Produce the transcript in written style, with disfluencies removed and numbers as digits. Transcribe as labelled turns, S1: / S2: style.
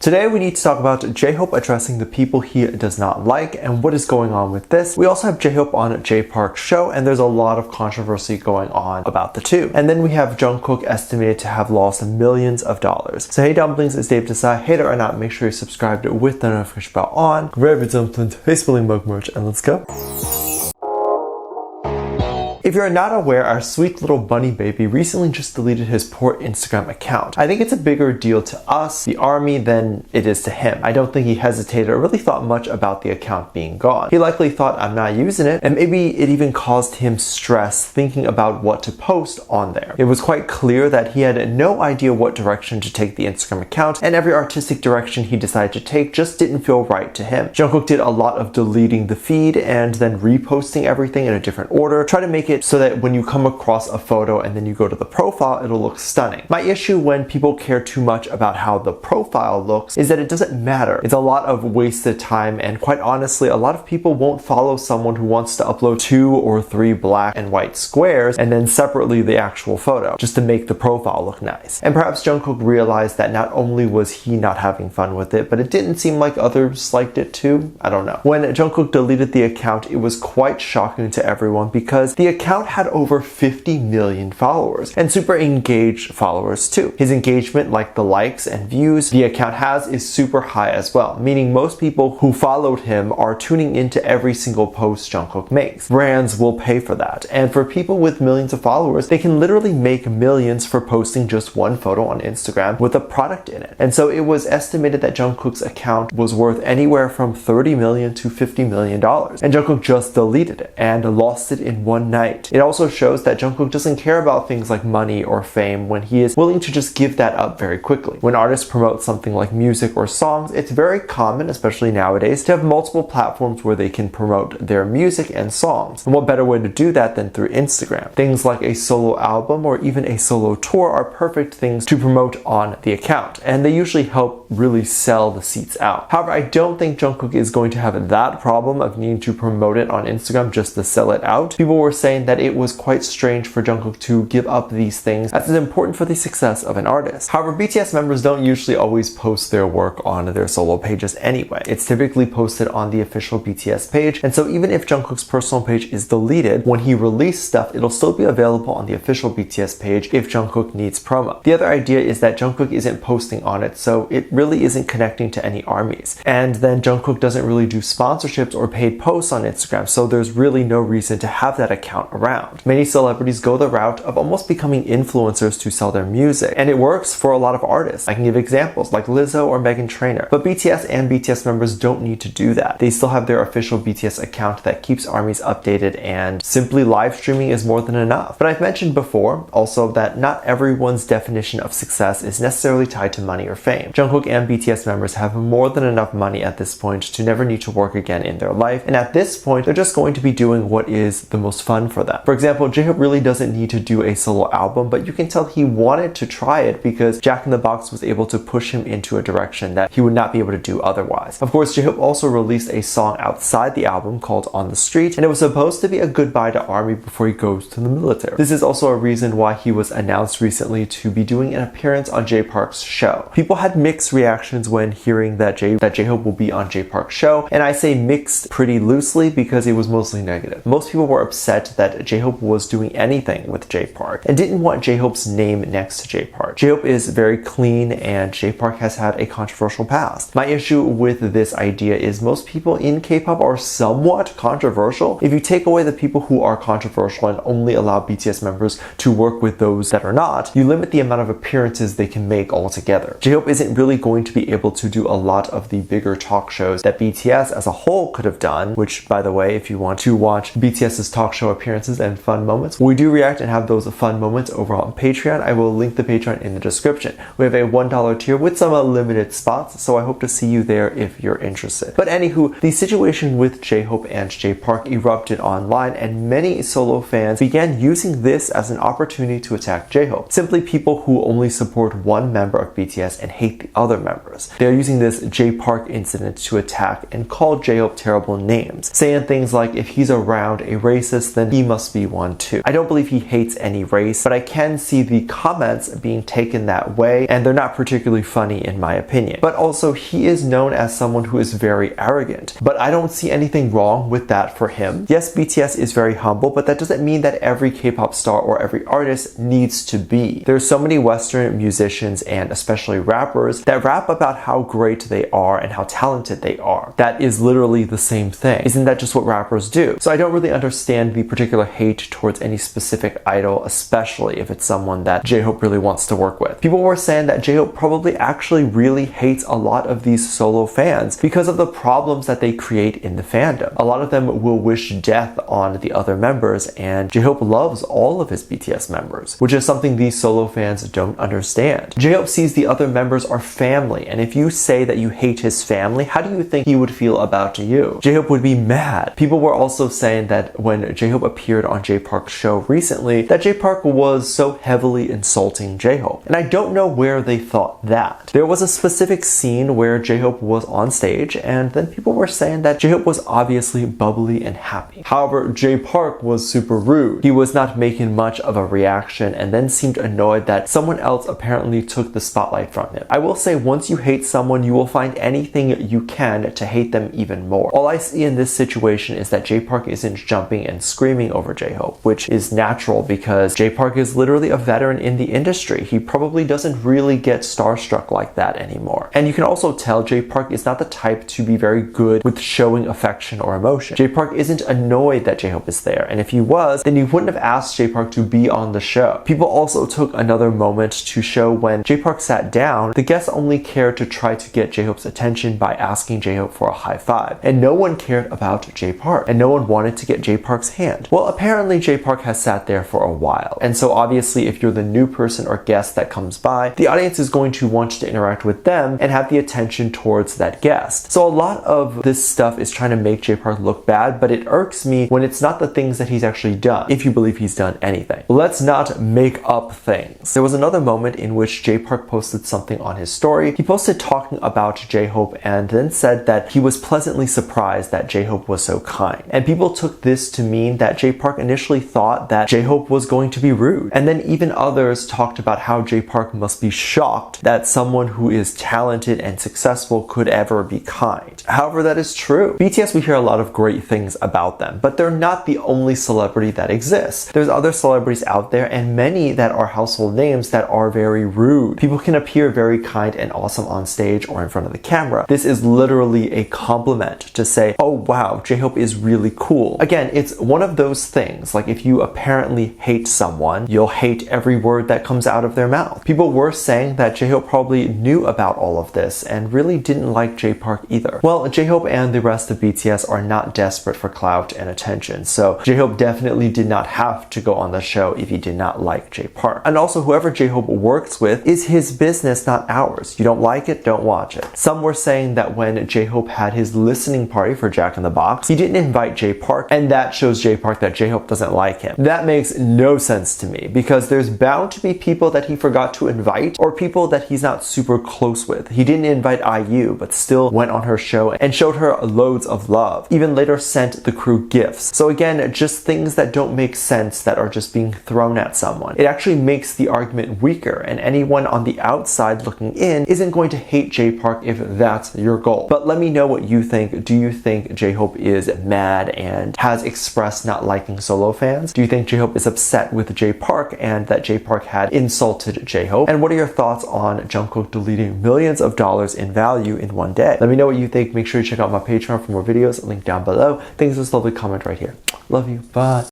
S1: Today we need to talk about JHope addressing the people he does not like and what is going on with this. We also have JHope on Jay Park's show, and there's a lot of controversy going on about the two. And then we have Jung Kook estimated to have lost millions of dollars. So hey Dumplings, it's Dave Desai. Hater or not, make sure you're subscribed with the notification bell on. Grab your dumplings, face spilling mug merch, and let's go. If you're not aware, our sweet little bunny baby recently just deleted his poor Instagram account. I think it's a bigger deal to us, the army, than it is to him. I don't think he hesitated or really thought much about the account being gone. He likely thought, I'm not using it, and maybe it even caused him stress thinking about what to post on there. It was quite clear that he had no idea what direction to take the Instagram account, and every artistic direction he decided to take just didn't feel right to him. Jung Kook did a lot of deleting the feed and then reposting everything in a different order, try to make it so that when you come across a photo and then you go to the profile, it'll look stunning. My issue when people care too much about how the profile looks is that it doesn't matter. It's a lot of wasted time, and quite honestly, a lot of people won't follow someone who wants to upload 2 or 3 black and white squares and then separately the actual photo just to make the profile look nice. And perhaps Jung Kook realized that not only was he not having fun with it, but it didn't seem like others liked it too. I don't know. When Jung Kook deleted the account, it was quite shocking to everyone because the account had over 50 million followers and super engaged followers too. His engagement, like the likes and views the account has, is super high as well, meaning most people who followed him are tuning into every single post Jung Kook makes. Brands will pay for that, and for people with millions of followers, they can literally make millions for posting just one photo on Instagram with a product in it. And so it was estimated that Jung Kook's account was worth anywhere from $30 million to $50 million, and Jung Kook just deleted it and lost it in one night. It also shows that Jung Kook doesn't care about things like money or fame when he is willing to just give that up very quickly. When artists promote something like music or songs, it's very common, especially nowadays, to have multiple platforms where they can promote their music and songs. And what better way to do that than through Instagram? Things like a solo album or even a solo tour are perfect things to promote on the account, and they usually help really sell the seats out. However, I don't think Jung Kook is going to have that problem of needing to promote it on Instagram just to sell it out. People were saying that it was quite strange for Jung Kook to give up these things as it's important for the success of an artist. However, BTS members don't usually always post their work on their solo pages anyway. It's typically posted on the official BTS page, and so even if Jung Kook's personal page is deleted, when he released stuff, it'll still be available on the official BTS page if Jung Kook needs promo. The other idea is that Jung Kook isn't posting on it, so it really isn't connecting to any armies. And then Jung Kook doesn't really do sponsorships or paid posts on Instagram, so there's really no reason to have that account around. Many celebrities go the route of almost becoming influencers to sell their music, and it works for a lot of artists. I can give examples like Lizzo or Meghan Trainor, but BTS and BTS members don't need to do that. They still have their official BTS account that keeps armies updated, and simply live streaming is more than enough. But I've mentioned before also that not everyone's definition of success is necessarily tied to money or fame. Jung Kook and BTS members have more than enough money at this point to never need to work again in their life, and at this point they're just going to be doing what is the most fun for them. For example, JHope really doesn't need to do a solo album, but you can tell he wanted to try it because Jack in the Box was able to push him into a direction that he would not be able to do otherwise. Of course, JHope also released a song outside the album called On the Street, and it was supposed to be a goodbye to ARMY before he goes to the military. This is also a reason why he was announced recently to be doing an appearance on Jay Park's show. People had mixed reactions when hearing that JHope will be on Jay Park's show, and I say mixed pretty loosely because it was mostly negative. Most people were upset that JHope was doing anything with Jay Park and didn't want JHope's name next to Jay Park. JHope is very clean, and Jay Park has had a controversial past. My issue with this idea is most people in K-pop are somewhat controversial. If you take away the people who are controversial and only allow BTS members to work with those that are not, you limit the amount of appearances they can make altogether. JHope isn't really going to be able to do a lot of the bigger talk shows that BTS as a whole could have done, which, by the way, if you want to watch BTS's talk show appearances and fun moments, we do react and have those fun moments over on Patreon. I will link the Patreon in the description. We have a $1 tier with some limited spots, so I hope to see you there if you're interested. But anywho, the situation with JHope and Jay Park erupted online, and many solo fans began using this as an opportunity to attack JHope. Simply people who only support one member of BTS and hate the other members. They're using this Jay Park incident to attack and call JHope terrible names, saying things like if he's around a racist, then he must be one too. I don't believe he hates any race, but I can see the comments being taken that way, and they're not particularly funny in my opinion. But also, he is known as someone who is very arrogant, but I don't see anything wrong with that for him. Yes, BTS is very humble, but that doesn't mean that every K-pop star or every artist needs to be. There's so many Western musicians and especially rappers that rap about how great they are and how talented they are. That is literally the same thing. Isn't that just what rappers do? So I don't really understand the particular hate towards any specific idol, especially if it's someone that JHope really wants to work with. People were saying that JHope probably actually really hates a lot of these solo fans because of the problems that they create in the fandom. A lot of them will wish death on the other members, and JHope loves all of his BTS members, which is something these solo fans don't understand. JHope sees the other members are family, and if you say that you hate his family, how do you think he would feel about you? JHope would be mad. People were also saying that when JHope appeared on Jay Park's show recently, that Jay Park was so heavily insulting JHope. And I don't know where they thought that. There was a specific scene where JHope was on stage, and then people were saying that JHope was obviously bubbly and happy. However, Jay Park was super rude. He was not making much of a reaction and then seemed annoyed that someone else apparently took the spotlight from him. I will say, once you hate someone, you will find anything you can to hate them even more. All I see in this situation is that Jay Park isn't jumping and screaming over JHope, which is natural because Jay Park is literally a veteran in the industry. He probably doesn't really get starstruck like that anymore. And you can also tell Jay Park is not the type to be very good with showing affection or emotion. Jay Park isn't annoyed that JHope is there, and if he was, then you wouldn't have asked Jay Park to be on the show. People also took another moment to show when Jay Park sat down, the guests only cared to try to get JHope's attention by asking JHope for a high five, and no one cared about Jay Park, and no one wanted to get Jay Park's hand. Well, apparently Jay Park has sat there for a while, and so obviously if you're the new person or guest that comes by, the audience is going to want to interact with them and have the attention towards that guest. So a lot of this stuff is trying to make Jay Park look bad, but it irks me when it's not the things that he's actually done, if you believe he's done anything. Let's not make up things. There was another moment in which Jay Park posted something on his story. He posted talking about JHope and then said that he was pleasantly surprised that JHope was so kind. And people took this to mean that Jay Park initially thought that JHope was going to be rude. And then even others talked about how Jay Park must be shocked that someone who is talented and successful could ever be kind. However, that is true. BTS, we hear a lot of great things about them, but they're not the only celebrity that exists. There's other celebrities out there, and many that are household names that are very rude. People can appear very kind and awesome on stage or in front of the camera. This is literally a compliment to say, oh wow, JHope is really cool. Again, it's one of those things, like if you apparently hate someone, you'll hate every word that comes out of their mouth. People were saying that JHope probably knew about all of this and really didn't like Jay Park either. Well, JHope and the rest of BTS are not desperate for clout and attention, so JHope definitely did not have to go on the show if he did not like Jay Park. And also, whoever JHope works with is his business, not ours. You don't like it, don't watch it. Some were saying that when JHope had his listening party for Jack in the Box, he didn't invite Jay Park, and that shows Jay Park that JHope doesn't like him. That makes no sense to me, because there's bound to be people that he forgot to invite, or people that he's not super close with. He didn't invite IU, but still went on her show and showed her loads of love. Even later sent the crew gifts. So again, just things that don't make sense that are just being thrown at someone. It actually makes the argument weaker, and anyone on the outside looking in isn't going to hate Jay Park if that's your goal. But let me know what you think. Do you think JHope is mad and has expressed not liking solo fans? Do you think JHope is upset with Jay Park and that Jay Park had insulted JHope? And what are your thoughts on Jung Kook deleting millions of dollars in value in one day? Let me know what you think. Make sure you check out my Patreon for more videos, link down below. Thanks for this lovely comment right here. Love you. Bye.